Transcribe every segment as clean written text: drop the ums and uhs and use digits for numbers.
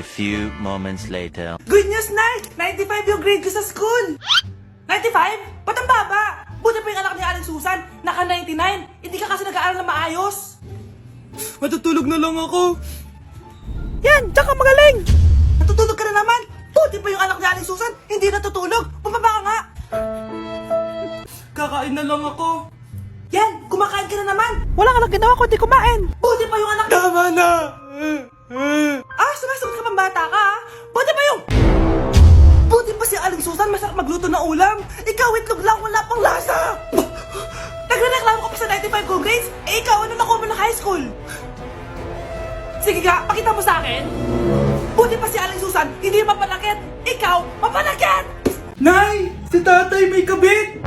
few moments later. Good news, Nay! 95 yung grade ko sa school! 95? Ba't ang baba? Buti pa yung anak ni Aling Susan, naka 99. Hindi ka kasi nag-aaral na maayos. Matutulog na lang ako. Yan, tsaka magaling! Natutulog ka na naman! Buti pa yung anak ni Aling Susan, hindi natutulog. Bumaba ka nga! Kakain na lang ako. Yan, kumakain ka na naman! Wala ka lang ginawa kundi kumain! Buti pa yung anak... Tama na! Sumasagot ka pang bata ka ha? Buti pa yung... Buti pa si Aling Susan, masarap magluto ng ulam! Ikaw, itlog lang, wala pang lasa! Nagre-reklamo ka pa sa 95 good grades? Eh ikaw, ano nakuha mo ng high school? Sige nga, pakita mo sa akin! Buti pa si Aling Susan, hindi mapanakit! Ikaw, mapanakit! Nay! Si tatay may kabit!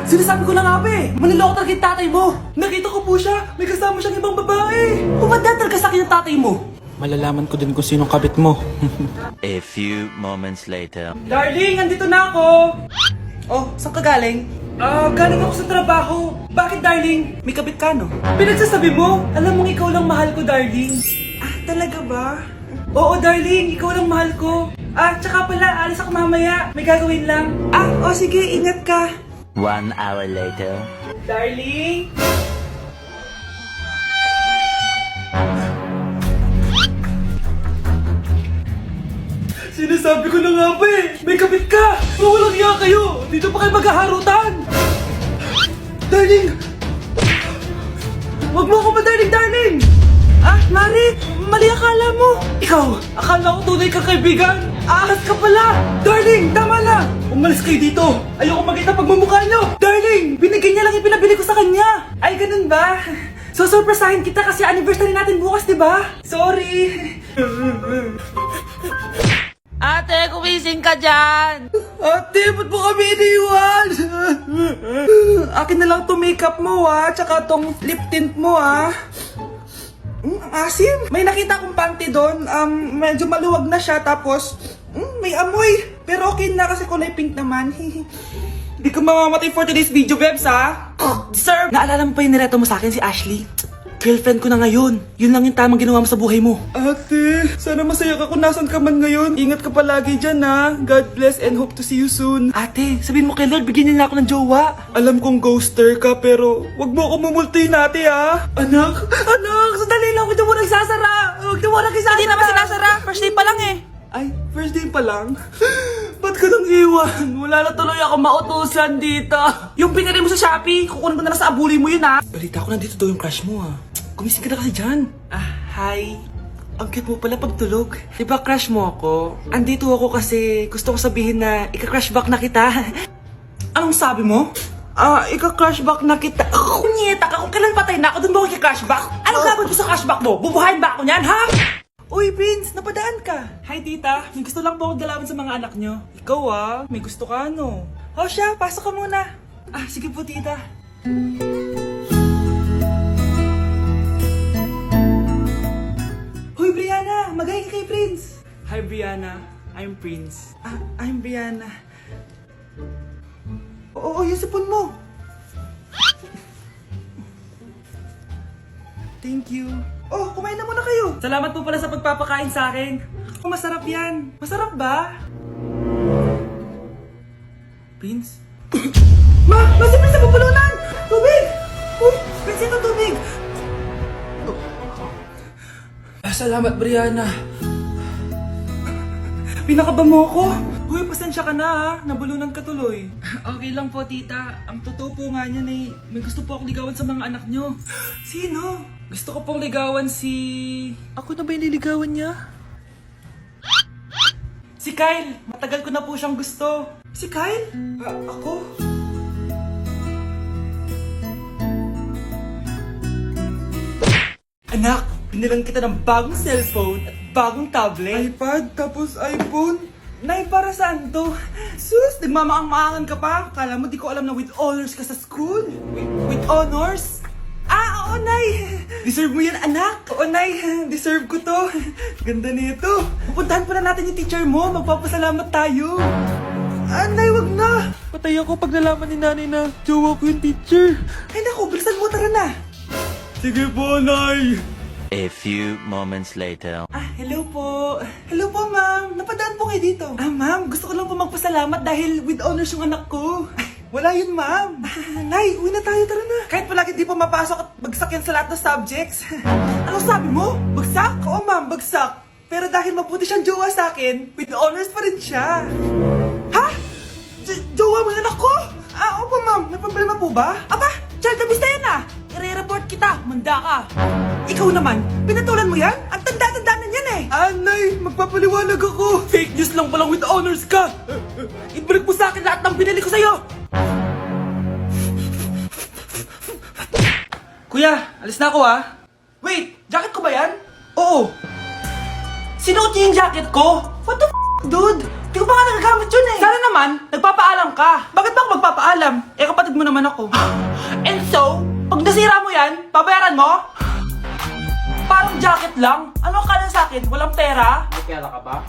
Sinasabi ko na nga ba eh! Maniloko talaga yung tatay mo! Nakita ko po siya! May kasama siyang ibang babae! Umanda talaga sa akin yung tatay mo! Malalaman ko din kung sinong kabit mo. A few moments later. Darling, andito na ako! Oh, saan ka galing? Galing ako sa trabaho. Bakit, darling? May kabit ka, no? Pinagsasabi mo? Alam mong ikaw lang mahal ko, darling. Talaga ba? Oo, darling. Ikaw lang mahal ko. Tsaka pala, alis ako mamaya. May gagawin lang. Sige. Ingat ka. 1 hour later. Darling? Sinasabi ko na nga ba eh! May kabit ka! Walang iya kayo! Dito pa kayo maghaharutan! Darling! Wag mo ako ba, darling! Mari! Mali akala mo! Ikaw! Akala ko tunay kang kaibigan! Ahas ka pala! Darling! Tama na! Umalis kayo dito! Ayoko makita pagmumukha nyo! Darling! Binigyan niya lang yung pinabili ko sa kanya! Ay, ganun ba? So, surpresahin kita kasi anniversary natin bukas, di ba? Sorry! Ate, kumising ka dyan! Ate, ba't mo kami iniwan? Akin na lang to makeup mo tsaka tong lip tint mo Ang asim! May nakita akong panty doon, medyo maluwag na siya tapos may amoy. Pero okay na kasi kulay pink naman. Hindi ka mamamatay for today's video, Bebs Sir! Naalala mo pa yung nireto mo sa akin si Ashley? Girlfriend ko na ngayon. Yun lang yung tamang ginawa mo sa buhay mo. Ate, sana masaya ka kung nasan ka man ngayon. Ingat ka palagi dyan God bless and hope to see you soon. Ate, sabihin mo kay Lord, bigyan niya na ako ng jowa. Alam kong ghoster ka pero wag mo ako mumultuin ate Anak, sandali lang. Huwag mo nagsasara. Huwag mo nagsasara. Hindi naman sinasara. First day pa lang eh. Ay, first day pa lang? Ba't ka nang iwan? Wala na tuloy ako mautusan dito. Yung pinari mo sa Shopee, kukunin ko na lang sa abuli mo yun Balita ko nandito daw yung crush mo Gumising ka na kasi dyan. Hi. Ang cute mo pala pagtulog. Diba crush mo ako? Andito ako kasi gusto ko sabihin na ika-crush back na kita. Anong sabi mo? Ika-crush back na kita. Kunyeta ka, kung kailan patay na ako, dun ba ako ika-crush back? Anong gagawin mo sa crush back mo? Bubuhayin ba ako niyan, ha? Uy, Prince, napadaan ka. Hi, tita. May gusto lang po akong dalawin sa mga anak nyo. Ikaw, may gusto ka, no? Siya, pasok ka muna. Sige po, tita. Hoy, Brianna! Magay ka kay Prince! Hi, Brianna. I'm Prince. I'm Brianna. Oo, yung sipon mo. Thank you. Kumain na muna kayo. Salamat po pala sa pagpapakain sa akin. Masarap yan. Masarap ba? Prince? Si Prince sa pupulunan! Tubig! Prince, ito tubig! Salamat, Brianna. Pinakaba mo ako? Uy, pasensya ka na nabulunan ka tuloy. Okay lang po, tita. Ang totoo po nga niyan ay may gusto po akong ligawan sa mga anak nyo. Sino? Gusto ko pong ligawan si... Ako na ba yung niligawan niya? Si Kyle. Matagal ko na po siyang gusto. Si Kyle? Ako? Anak, binilang kita ng bagong cellphone at bagong tablet. iPad, tapos iPhone? Nay, para saan to? Sus, nagmamaang-maangan ka pa? Kala mo di ko alam na with honors ka sa school? With honors? Oo, Nay. Deserve mo yan, anak. Oo, Nay. Deserve ko to. Ganda nito. Pupuntahan pa na natin yung teacher mo. Magpapasalamat tayo. Nay, wag na. Patay ako pag nalaman ni nanay na jowa ko yung teacher. Ay, naku, bilisan mo. Tara na. Sige po, Nay. A few moments later. Hello po. Hello po, salamat dahil with honors yung anak ko. Wala yun, ma'am. Nay, uwi na tayo, tara na. Kahit palagi di pa mapasok at bagsak yan sa lahat ng subjects. Ano sabi mo? Bagsak? Oo, ma'am, bagsak. Pero dahil mabuti siyang jowa sa akin, with honors pa rin siya. Ha? Jowa mo yung anak ko? Opo, ma'am. May problema po ba? Aba, child abuse na yan ah. I-report kita. Manda ka. Ikaw naman, pinatulan mo yan? Ang tanda-tanda na yan eh. Nay, magpapaliwanag ako. Fake news lang palang with honors ka. Ibalik mo sa akin lahat ng binili ko sa'yo. Kuya, alis na ako ah. Wait, jacket ko ba yan? Oo. Sinuot niyo yung jacket ko? What the dude? Di ko pa nga nagagamit yun eh. Sana naman, nagpapaalam ka. Bakit ba ako magpapaalam? Eh, kapatid mo naman ako. And so, pag nasira mo yan, babayaran mo? Parang jacket lang. Ano ka na sa akin? Walang pera? May pera ka ba?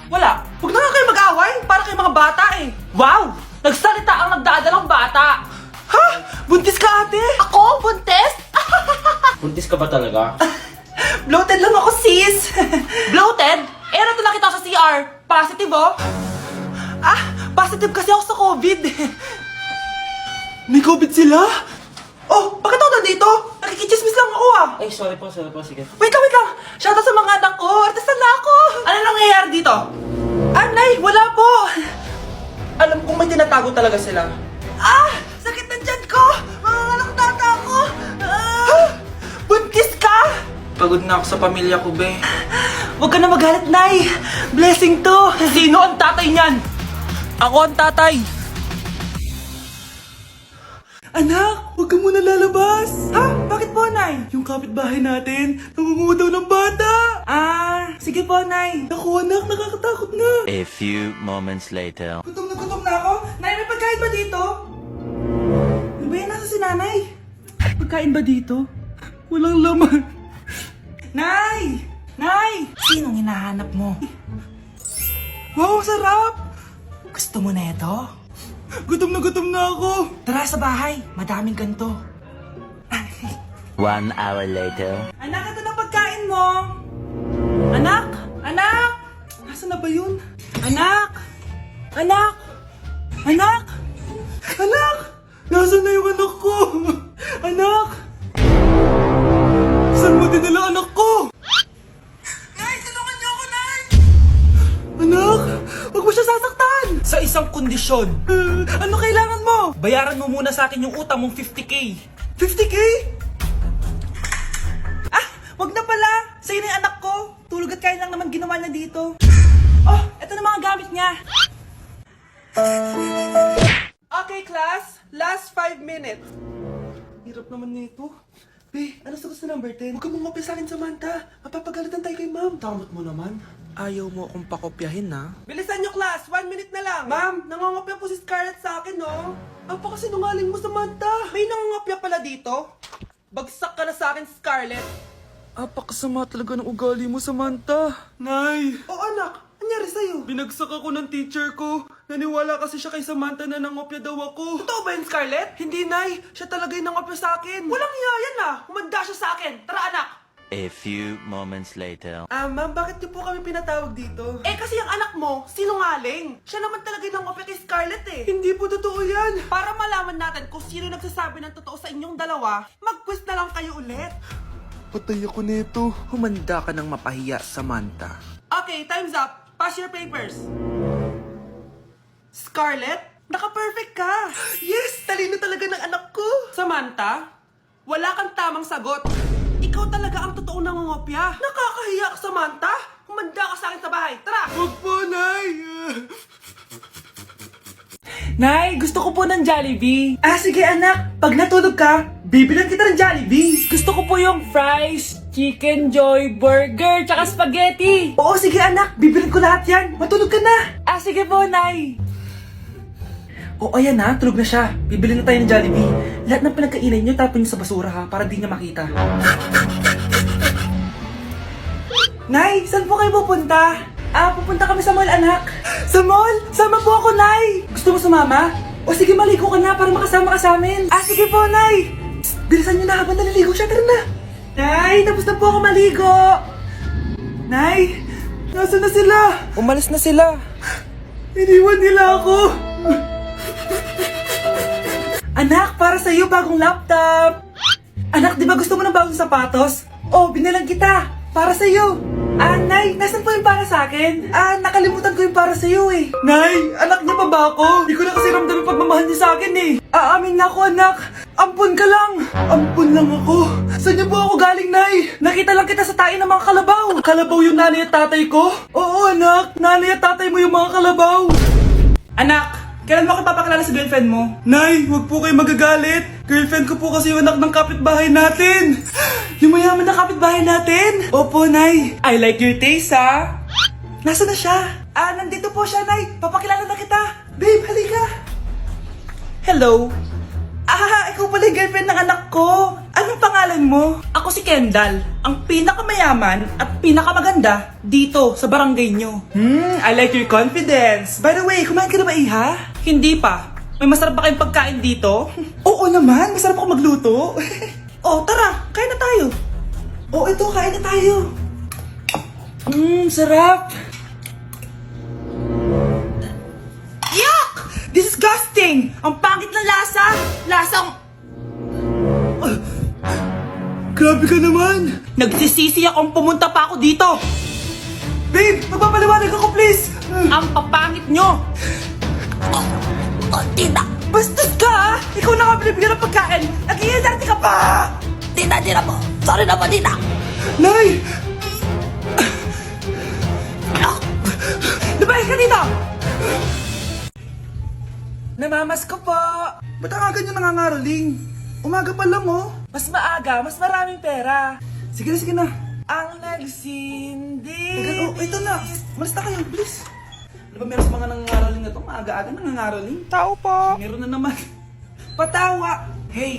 Wala. Huwag na nga kayo mag-away. Para kayo mga bata eh. Wow! Nagsalita ang nagdadalang bata. Ha? Buntis ka ate? Ako? Buntis? Buntis ka ba talaga? Bloated lang ako sis. Bloated? Eh, nato nakita ko sa CR. Positive oh. Positive kasi ako sa COVID. May COVID sila? Oh, bakit ako nandito? Nakikichismis lang ako ah. Ay, sorry po, sige. Wait lang. Shoutout sa mga anak ko. Artista na ako. Ano nangyayari dito? Nay, wala po. Alam kong may tinatago talaga sila. Sakit ng tiyan ko. Mga tata ko. Buntis ka? Pagod na ako sa pamilya ko, be. Huwag ka na magalit, Nay. Blessing to. Sino ang tatay niyan? Ako ang tatay. Anak, huwag ka muna lalabas. Bakit po, Nay? Yung kapitbahay natin, nangunguha daw ng bata. Sige po, Nay. Naku, anak, nakakatakot na. A few moments later. Gutom na ako. Nay, may pagkain ba dito? Ano ba yan? Nasa si Nanay? Pagkain ba dito? Walang laman. Nay! Nay! Sinong hinahanap mo? Wow, sarap! Gusto mo na ito? Gutom na ako. Tara sa bahay. Madaming ganito. 1 hour later. Anak, ito na pagkain mo. Anak! Anak! Nasaan na ba yun? Anak! Anak! Anak! Anak! Nasaan na yung anak ko? Anak! Saan mo dinala anak ko? Nay, tulungan niyo ako, Nay! Anak! Huwag mo siya sasaktan! Sa isang kondisyon. Ano kailangan mo? Bayaran mo muna sa akin yung utang mong 50k. 50k? Wag na pala! Sa'yo na yung anak ko! Tulog at kain lang naman ginawa niya dito. Oh, eto na mga gamit niya. Okay, class. Last 5 minutes. Hirap naman nito. Be, ano sagot sa number 10? Huwag ka mong sa akin, Samantha. Mapapagalitan tayo kay ma'am. Tamot mo naman. Ayaw mo akong pakopyahin, na? Bilisan niyo, class. 1 minute na lang. Ma'am, nangangopya po si Scarlett sa akin, no? Apakasinungaling mo, Samantha. May nangangopya pala dito. Bagsak ka na sa akin, Scarlett. Apakasama talaga ng ugali mo, Samantha. Nay! O anak, anyari sa'yo? Binagsak ako ng teacher ko. Naniwala kasi siya kay Samantha na nangopya daw ako. Totoo ba yun, Scarlett? Hindi, Nay. Siya talaga yung nangopya sa akin. Walang hiya yan ah. Humanda siya sa akin. Tara, anak. A few moments later. Ma'am, bakit niyo po kami pinatawag dito? Eh, kasi yung anak mo, sinungaling. Siya naman talaga yung nangopya kay Scarlett eh. Hindi po totoo yan. Para malaman natin kung sino nagsasabi ng totoo sa inyong dalawa, mag-quiz na lang kayo ulit. Patay ako nito. Humanda ka ng mapahiya, Samantha. Okay, time's up. Pass your papers. Scarlett, naka-perfect ka. Yes, talino talaga ng anak ko. Samantha, wala kang tamang sagot. Ikaw talaga ang totoong nangungopya. Nakakahiya ka, Samantha. Humanda ka sa akin sa bahay. Tara! Huwag po, Nay. Nay, gusto ko po ng Jollibee. Sige anak, pag natulog ka, bibilan kita ng Jollibee. Gusto ko po yung fries, chicken joy, burger, tsaka spaghetti. Oo, sige anak, bibilan ko lahat yan. Matulog ka na. Sige po, Nay. Oo, ayan na, tulog na siya. Bibilin na tayo ng Jollibee. Lahat ng pinagkainan niyo, tapon niyo sa basura ha, para di niya makita. Nay, saan po kayo pupunta? Pupunta kami sa mall, anak. Sa mall? Sama po ako, Nay. Gusto mo sumama? O sige, maligo ka na para makasama ka sa amin. Sige po, Nay. Psst, bilisan niyo na habang naliligo siya. Tara na. Nay, tapos na po ako maligo. Nay, nasaan na sila? Umalis na sila. Iniwan nila ako. Anak, para sa'yo bagong laptop. Anak, di ba gusto mo ng bagong sapatos? Oh, binilang kita. Para sa'yo. Nay, nasan po yung para sa akin? Nakalimutan ko yung para sa'yo eh. Nay, anak niya pa ba ako? Di ko na kasi ramdam yung pagmamahal niya sa akin eh. Aamin na ako, anak. Ampun ka lang. Ampun lang ako. Saan niyo po ako galing, Nay? Nakita lang kita sa tayo ng mga kalabaw. Kalabaw yung nanay at tatay ko? Oo, anak. Nanay at tatay mo yung mga kalabaw. Anak, kailan mo ako papakilala sa girlfriend mo? Nay, huwag po kayo magagalit. Girlfriend ko po kasi yung anak ng kapitbahay natin. Yung mayaman na kapitbahay natin. Opo, Nay. I like your taste, ha? Nasaan na siya? Nandito po siya, Nay. Papakilala na kita. Babe, halika. Hello. Ikaw pala yung girlfriend ng anak ko. Anong pangalan mo? Ako si Kendall, ang pinakamayaman at pinakamaganda dito sa barangay nyo. I like your confidence. By the way, kumain ka na ba, Iha? Hindi pa. May masarap ba kayong pagkain dito? Oo naman, masarap ako magluto. Tara, kain na tayo. Ito, kain na tayo. Sarap. Yuck! Disgusting! Ang pangit na lasa! Lasang... Grabe ka naman! Nagsisisi akong pumunta pa ako dito! Babe, magpapaliwanag ako please! Ang papangit nyo! Tita! Bastos ka ha! Ikaw na nga binibigyan ng pagkain! Nag-iinarte ka pa! Tita, tita po! Sorry na po, tita! Nay! Lumayas ka dito! Namamas ko po! Ba't ang aga nyo nangangaraling? Umaga pa lang oh! Mas maaga, mas maraming pera! Sige na, sige na! Ang nagsindi! Ito na! Malis na kayo, please! Ano ba meron sa mga nangangaraling na to? Maaga-aga nangangaraling? Tao po! Meron na naman! Patawa! Hey!